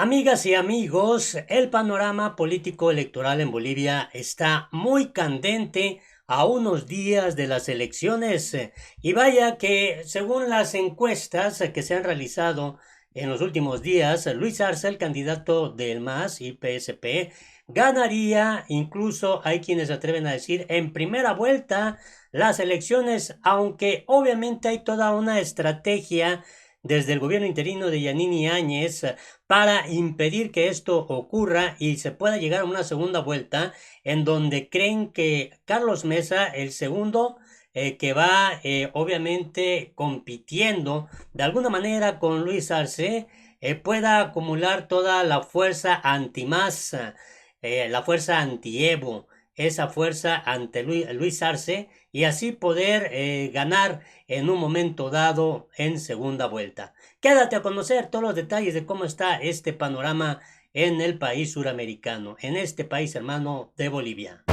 Amigas y amigos, el panorama político electoral en Bolivia está muy candente a unos días de las elecciones. Y vaya que según las encuestas que se han realizado en los últimos días, Luis Arce, el candidato del MAS y PSP, ganaría, incluso hay quienes se atreven a decir, en primera vuelta las elecciones, aunque obviamente hay toda una estrategia desde el gobierno interino de Yanini Áñez para impedir que esto ocurra y se pueda llegar a una segunda vuelta en donde creen que Carlos Mesa, el segundo, que va obviamente compitiendo de alguna manera con Luis Arce, pueda acumular toda la fuerza anti-masa, la fuerza anti-Evo, esa fuerza ante Luis Arce y así poder ganar en un momento dado en segunda vuelta. Quédate a conocer todos los detalles de cómo está este panorama en el país suramericano, en este país hermano de Bolivia.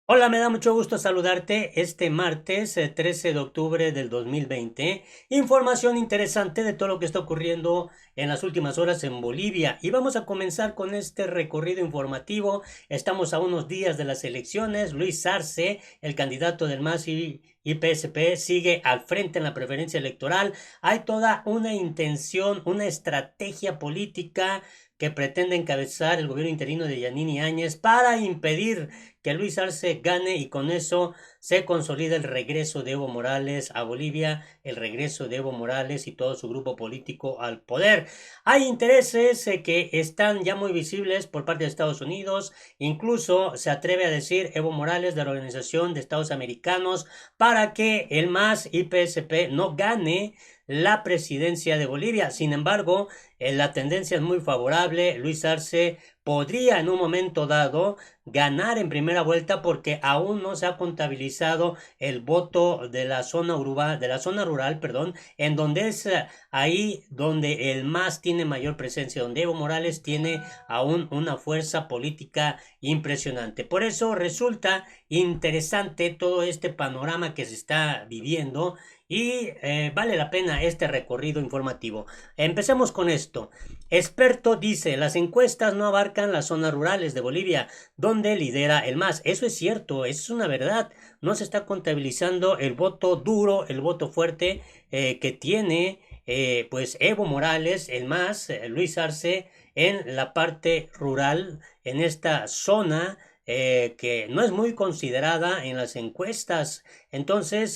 Hola, me da mucho gusto saludarte este martes 13 de octubre del 2020. Información interesante de todo lo que está ocurriendo en las últimas horas en Bolivia. Y vamos a comenzar con este recorrido informativo. Estamos a unos días de las elecciones. Luis Arce, el candidato del MAS y PSP, sigue al frente en la preferencia electoral. Hay toda una intención, una estrategia política que pretende encabezar el gobierno interino de Yanini Áñez para impedir que Luis Arce gane y con eso se consolida el regreso de Evo Morales a Bolivia, el regreso de Evo Morales y todo su grupo político al poder. Hay intereses que están ya muy visibles por parte de Estados Unidos, incluso se atreve a decir Evo Morales de la Organización de Estados Americanos para que el MAS y PSP no gane la presidencia de Bolivia. Sin embargo, la tendencia es muy favorable. Luis Arce podría en un momento dado ganar en primera vuelta porque aún no se ha contabilizado el voto de la zona urbana, de la zona rural, perdón, en donde es ahí donde el MAS tiene mayor presencia, donde Evo Morales tiene aún una fuerza política impresionante. Por eso resulta interesante todo este panorama que se está viviendo y vale la pena este recorrido informativo. Empecemos con esto. Experto dice, las encuestas no abarcan las zonas rurales de Bolivia, donde lidera el MAS. Eso es cierto, eso es una verdad. No se está contabilizando el voto duro, el voto fuerte que tiene pues Evo Morales, el MAS, Luis Arce, en la parte rural, en esta zona que no es muy considerada en las encuestas. Entonces,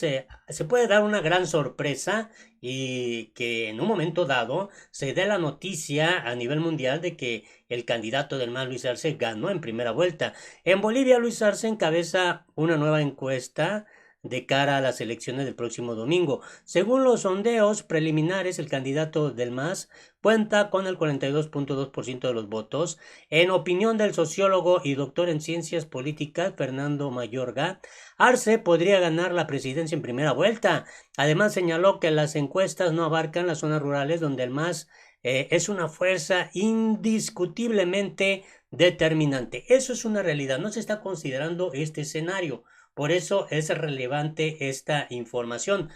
se puede dar una gran sorpresa y que en un momento dado se dé la noticia a nivel mundial de que el candidato del MAS, Luis Arce, ganó en primera vuelta. En Bolivia, Luis Arce encabeza una nueva encuesta de cara a las elecciones del próximo domingo. Según los sondeos preliminares, el candidato del MAS cuenta con el 42.2% de los votos. En opinión del sociólogo y doctor en ciencias políticas, Fernando Mayorga, Arce podría ganar la presidencia en primera vuelta. Además, señaló que las encuestas no abarcan las zonas rurales donde el MAS es una fuerza indiscutiblemente determinante. Eso es una realidad. No se está considerando este escenario. Por eso es relevante esta información.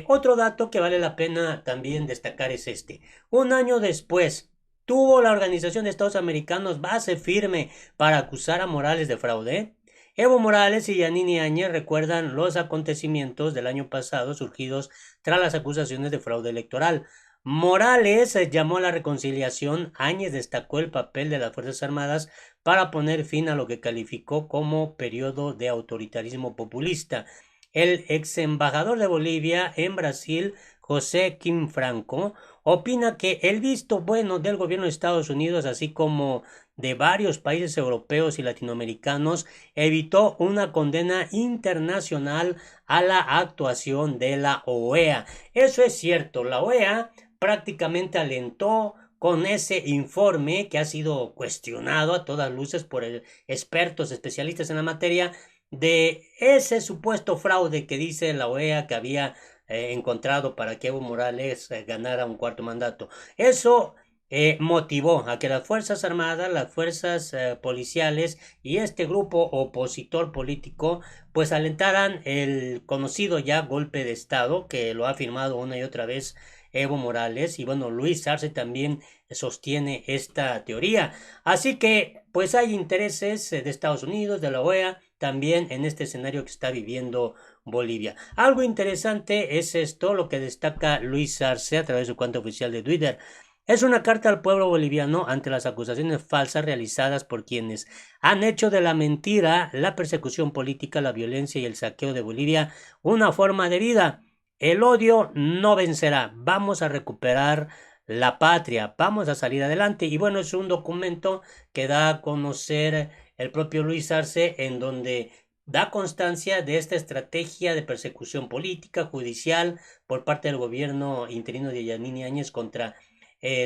Otro dato que vale la pena también destacar es este. Un año después, ¿tuvo la Organización de Estados Americanos base firme para acusar a Morales de fraude? Evo Morales y Yanini Áñez recuerdan los acontecimientos del año pasado surgidos tras las acusaciones de fraude electoral. Morales llamó a la reconciliación. Áñez destacó el papel de las Fuerzas Armadas para poner fin a lo que calificó como periodo de autoritarismo populista. El ex embajador de Bolivia en Brasil, José Kim Franco, opina que el visto bueno del gobierno de Estados Unidos, así como de varios países europeos y latinoamericanos, evitó una condena internacional a la actuación de la OEA. Eso es cierto, la OEA prácticamente alentó con ese informe que ha sido cuestionado a todas luces por expertos, especialistas en la materia, de ese supuesto fraude que dice la OEA que había encontrado para que Evo Morales ganara un cuarto mandato. Eso motivó a que las Fuerzas Armadas, las fuerzas policiales y este grupo opositor político pues alentaran el conocido ya golpe de Estado que lo ha afirmado una y otra vez Evo Morales y bueno, Luis Arce también sostiene esta teoría. Así que pues hay intereses de Estados Unidos, de la OEA, también en este escenario que está viviendo Bolivia. Algo interesante es esto, lo que destaca Luis Arce a través de su cuenta oficial de Twitter. Es una carta al pueblo boliviano ante las acusaciones falsas realizadas por quienes han hecho de la mentira, la persecución política, la violencia y el saqueo de Bolivia una forma de vida. El odio no vencerá. Vamos a recuperar la patria. Vamos a salir adelante. Y bueno, es un documento que da a conocer el propio Luis Arce en donde da constancia de esta estrategia de persecución política, judicial por parte del gobierno interino de Yanine Áñez contra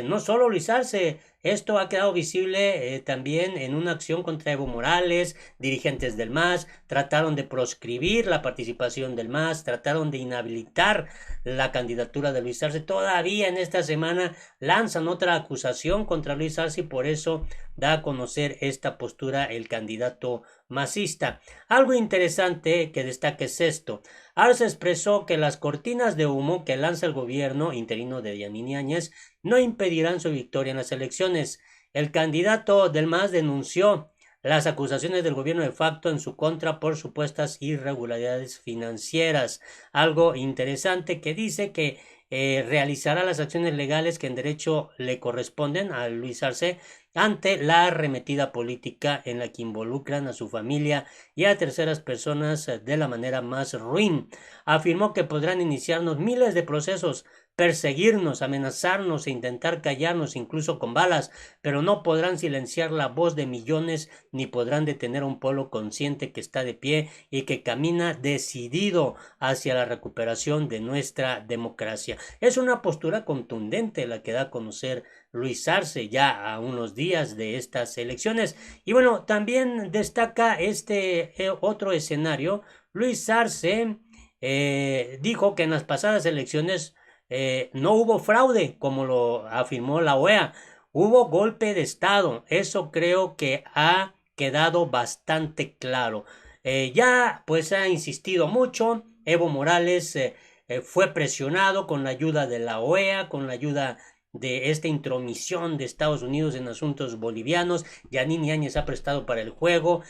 no solo Luis Arce, esto ha quedado visible también en una acción contra Evo Morales, dirigentes del MAS, trataron de proscribir la participación del MAS, trataron de inhabilitar la candidatura de Luis Arce. Todavía en esta semana lanzan otra acusación contra Luis Arce y por eso da a conocer esta postura el candidato masista. Algo interesante que destaque es esto. Arce expresó que las cortinas de humo que lanza el gobierno interino de Yanine Áñez no impedirán su victoria en las elecciones. El candidato del MAS denunció las acusaciones del gobierno de facto en su contra por supuestas irregularidades financieras. Algo interesante que dice que realizará las acciones legales que en derecho le corresponden a Luis Arce ante la arremetida política en la que involucran a su familia y a terceras personas de la manera más ruin. Afirmó que podrán iniciarnos miles de procesos, perseguirnos, amenazarnos e intentar callarnos incluso con balas, pero no podrán silenciar la voz de millones ni podrán detener a un pueblo consciente que está de pie y que camina decidido hacia la recuperación de nuestra democracia. Es una postura contundente la que da a conocer Luis Arce ya a unos días de estas elecciones. Y bueno, también destaca este otro escenario. Luis Arce dijo que en las pasadas elecciones no hubo fraude, como lo afirmó la OEA. Hubo golpe de Estado. Eso creo que ha quedado bastante claro. Ya pues ha insistido mucho. Evo Morales fue presionado con la ayuda de la OEA, con la ayuda de esta intromisión de Estados Unidos en asuntos bolivianos. Yanine Áñez ha prestado para el juego.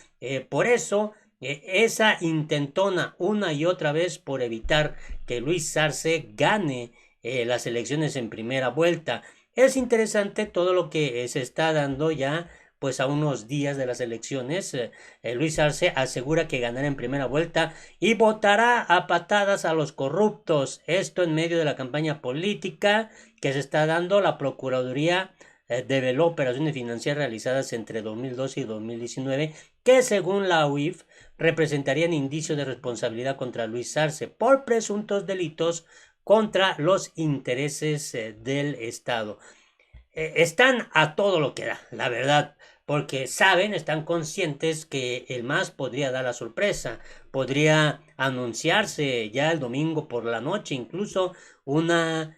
Por eso, esa intentona una y otra vez por evitar que Luis Arce gane las elecciones en primera vuelta. Es interesante todo lo que se está dando ya pues a unos días de las elecciones. Luis Arce asegura que ganará en primera vuelta y votará a patadas a los corruptos. Esto en medio de la campaña política que se está dando. La Procuraduría develó operaciones financieras realizadas entre 2012 y 2019 que según la UIF representarían indicios de responsabilidad contra Luis Arce por presuntos delitos contra los intereses del Estado. Están a todo lo que da, la verdad, porque saben, están conscientes que el MAS podría dar la sorpresa, podría anunciarse ya el domingo por la noche, incluso una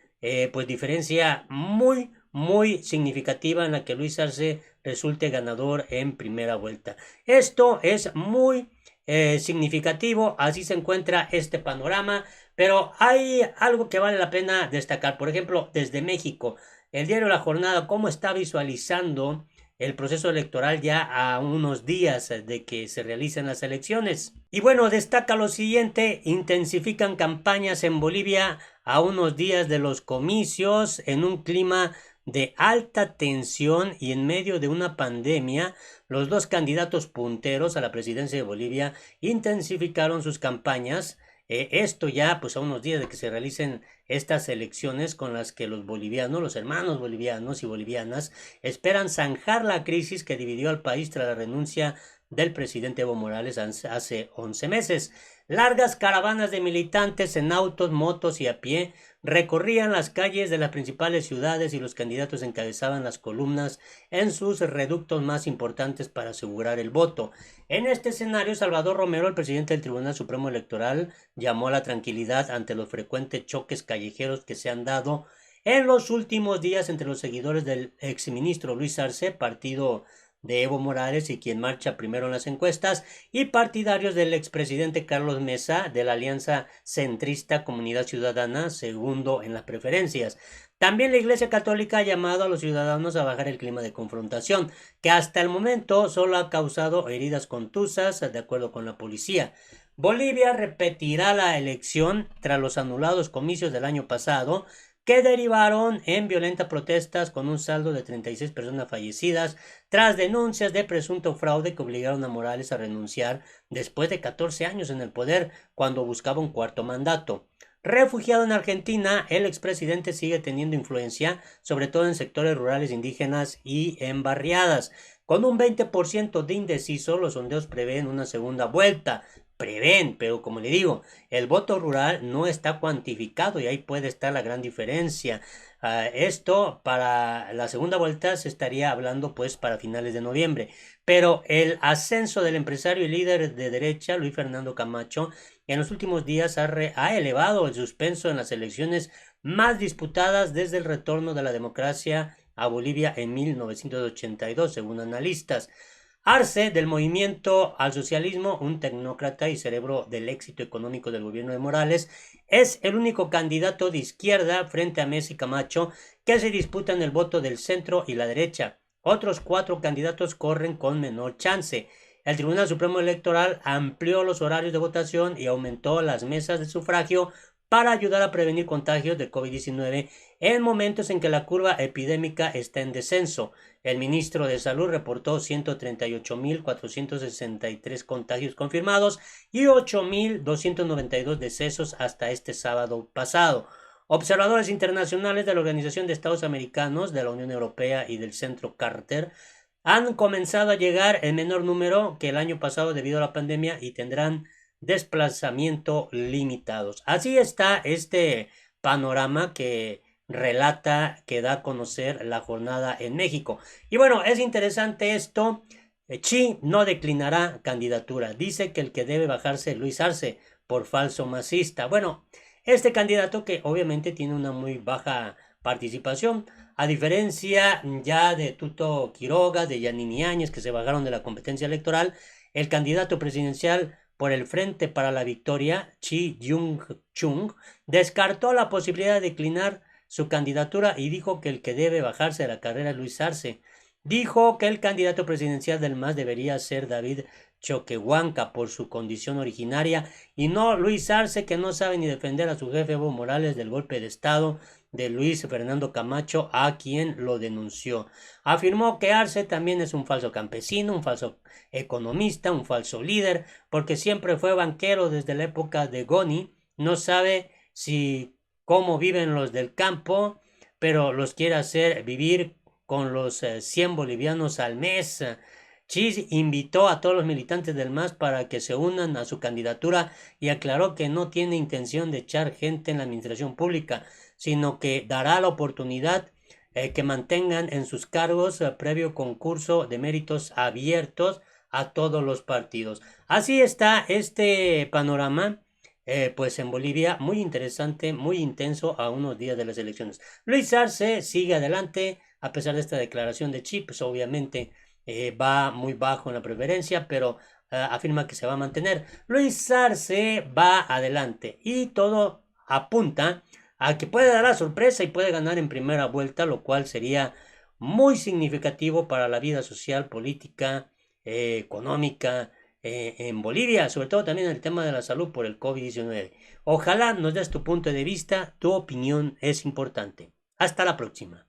pues diferencia muy significativa en la que Luis Arce resulte ganador en primera vuelta. Esto es muy significativo, así se encuentra este panorama, pero hay algo que vale la pena destacar, por ejemplo, desde México, el diario La Jornada, cómo está visualizando el proceso electoral ya a unos días de que se realicen las elecciones. Y bueno, destaca lo siguiente, intensifican campañas en Bolivia a unos días de los comicios en un clima de alta tensión y en medio de una pandemia, los dos candidatos punteros a la presidencia de Bolivia intensificaron sus campañas. Esto ya pues a unos días de que se realicen estas elecciones con las que los bolivianos, los hermanos bolivianos y bolivianas esperan zanjar la crisis que dividió al país tras la renuncia del presidente Evo Morales hace 11 meses. Largas caravanas de militantes en autos, motos y a pie recorrían las calles de las principales ciudades y los candidatos encabezaban las columnas en sus reductos más importantes para asegurar el voto. En este escenario, Salvador Romero, el presidente del Tribunal Supremo Electoral, llamó a la tranquilidad ante los frecuentes choques callejeros que se han dado en los últimos días entre los seguidores del exministro Luis Arce, partido de Evo Morales y quien marcha primero en las encuestas, y partidarios del expresidente Carlos Mesa de la Alianza Centrista Comunidad Ciudadana, segundo en las preferencias. También la Iglesia Católica ha llamado a los ciudadanos a bajar el clima de confrontación, que hasta el momento solo ha causado heridas contusas, de acuerdo con la policía. Bolivia repetirá la elección tras los anulados comicios del año pasado, que derivaron en violentas protestas con un saldo de 36 personas fallecidas tras denuncias de presunto fraude que obligaron a Morales a renunciar después de 14 años en el poder cuando buscaba un cuarto mandato. Refugiado en Argentina, el expresidente sigue teniendo influencia, sobre todo en sectores rurales indígenas y en barriadas. Con un 20% de indeciso, los sondeos prevén una segunda vuelta. Prevén, pero como le digo, el voto rural no está cuantificado y ahí puede estar la gran diferencia. Esto para la segunda vuelta se estaría hablando pues para finales de noviembre. Pero el ascenso del empresario y líder de derecha, Luis Fernando Camacho, en los últimos días ha elevado el suspenso en las elecciones más disputadas desde el retorno de la democracia a Bolivia en 1982, según analistas. Arce, del movimiento al socialismo, un tecnócrata y cerebro del éxito económico del gobierno de Morales, es el único candidato de izquierda frente a Mesa y Camacho que se disputan el voto del centro y la derecha. Otros 4 candidatos corren con menor chance. El Tribunal Supremo Electoral amplió los horarios de votación y aumentó las mesas de sufragio para ayudar a prevenir contagios de COVID-19 en momentos en que la curva epidémica está en descenso. El ministro de Salud reportó 138.463 contagios confirmados y 8.292 decesos hasta este sábado pasado. Observadores internacionales de la Organización de Estados Americanos, de la Unión Europea y del Centro Carter han comenzado a llegar en menor número que el año pasado debido a la pandemia y tendrán desplazamiento limitados. Así está este panorama que relata, que da a conocer la jornada en México. Y bueno, es interesante esto. Xi no declinará candidatura. Dice que el que debe bajarse es Luis Arce por falso masista. Bueno, este candidato que obviamente tiene una muy baja participación, a diferencia ya de Tuto Quiroga, de Yanini Áñez, que se bajaron de la competencia electoral, el candidato presidencial por el Frente para la Victoria, Chi Yung-chung, descartó la posibilidad de declinar su candidatura y dijo que el que debe bajarse de la carrera es Luis Arce. Dijo que el candidato presidencial del MAS debería ser David Choquehuanca por su condición originaria y no Luis Arce, que no sabe ni defender a su jefe Evo Morales del golpe de estado de Luis Fernando Camacho, a quien lo denunció. Afirmó que Arce también es un falso campesino, un falso economista, un falso líder, porque siempre fue banquero desde la época de Goni, no sabe cómo viven los del campo, pero los quiere hacer vivir con los 100 bolivianos al mes. Chis invitó a todos los militantes del MAS para que se unan a su candidatura y aclaró que no tiene intención de echar gente en la administración pública, sino que dará la oportunidad que mantengan en sus cargos previo concurso de méritos abiertos a todos los partidos. Así está este panorama, pues en Bolivia, muy interesante, muy intenso a unos días de las elecciones. Luis Arce sigue adelante, a pesar de esta declaración de Xi, pues obviamente va muy bajo en la preferencia, pero afirma que se va a mantener. Luis Arce va adelante y todo apunta a que puede dar la sorpresa y puede ganar en primera vuelta, lo cual sería muy significativo para la vida social, política, económica en Bolivia, sobre todo también el tema de la salud por el COVID-19. Ojalá nos des tu punto de vista, tu opinión es importante. Hasta la próxima.